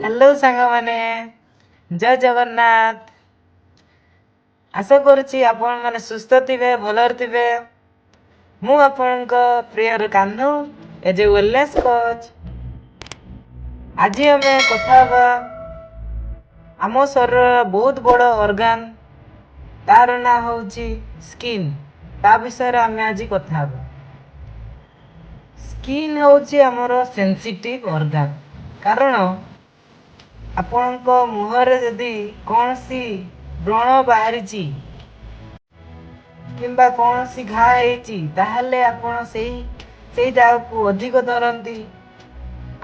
Hello ସାଙ୍ଗମାନେ, ଜୟ ଜଗନ୍ନାଥ। ଆଶା କରୁଛି ଆପଣମାନେ ସୁସ୍ଥ ଥିବେ, ଭଲରେ ଥିବେ। ମୁଁ ଆପଣଙ୍କ ପ୍ରିୟର Kanhu, as a wellness coach. ଆଜି ଆମେ କଥା ହେବା ଆମ ଶରୀରର ବହୁତ ବଡ଼ ଅର୍ଗାନ, ତାର ନାଁ ହେଉଛି ସ୍କିନ୍। ତା ବିଷୟରେ ଆମେ ଆଜି କଥା ହେବା। ସ୍କିନ୍ ହେଉଛି ଆମର ସେନ୍ସିଟିଭ୍ ଅର୍ଗାନ, କାରଣ ଆପଣଙ୍କ ମୁହଁରେ ଯଦି କୌଣସି ବ୍ରଣ ବାହାରିଛି କିମ୍ବା କୌଣସି ଘା ହେଇଛି, ତାହେଲେ ଆପଣ ସେଇ ଜାଗାକୁ ଅଧିକ ଧରନ୍ତି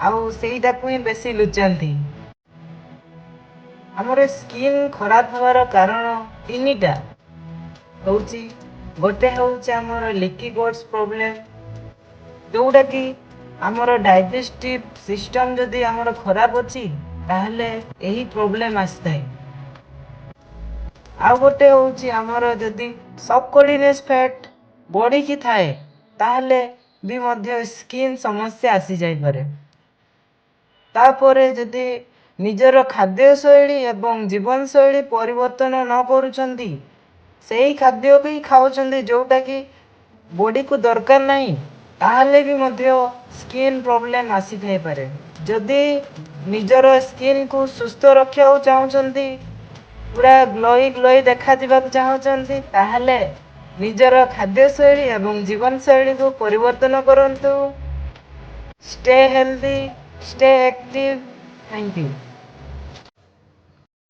ଆଉ ସେଇଟାକୁ ହିଁ ବେଶୀ ଲୁଚାନ୍ତି। ଆମର ସ୍କିନ୍ ଖରାପ ହେବାର କାରଣ ତିନିଟା ହେଉଛି। ଗୋଟେ ହେଉଛି ଆମର ଲିକି ଗୋଡ୍ସ ପ୍ରୋବ୍ଲେମ୍, ଯେଉଁଟାକି ଆମର ଡାଇଜେଷ୍ଟିଭ୍ ସିଷ୍ଟମ୍ ଯଦି ଆମର ଖରାପ ଅଛି ତାହେଲେ ଏହି ପ୍ରୋବ୍ଲେମ୍ ଆସିଥାଏ। ଆଉ ଗୋଟେ ହେଉଛି ଆମର ଯଦି ସବକଲିନିୟସ୍ ଫ୍ୟାଟ୍ ବଢ଼ିକି ଥାଏ, ତାହେଲେ ବି ମଧ୍ୟ ସ୍କିନ୍ ସମସ୍ୟା ଆସିଯାଇପାରେ। ତାପରେ ଯଦି ନିଜର ଖାଦ୍ୟଶୈଳୀ ଏବଂ ଜୀବନଶୈଳୀ ପରିବର୍ତ୍ତନ ନ କରୁଛନ୍ତି, ସେଇ ଖାଦ୍ୟ ବି ଖାଉଛନ୍ତି ଯେଉଁଟାକି ବଡ଼ିକୁ ଦରକାର ନାହିଁ, ତାହେଲେ ବି ମଧ୍ୟ ସ୍କିନ୍ ପ୍ରୋବ୍ଲେମ୍ ଆସିଥାଇପାରେ। ଯଦି ନିଜର ସ୍କିନ୍କୁ ସୁସ୍ଥ ରଖିବାକୁ ଚାହୁଁଛନ୍ତି, ପୁରା ଗ୍ଲୋଇ ଦେଖାଯିବାକୁ ଚାହୁଁଛନ୍ତି, ତାହେଲେ ନିଜର ଖାଦ୍ୟଶୈଳୀ ଏବଂ ଜୀବନଶୈଳୀକୁ ପରିବର୍ତ୍ତନ କରନ୍ତୁ। Stay healthy, stay active. Thank you.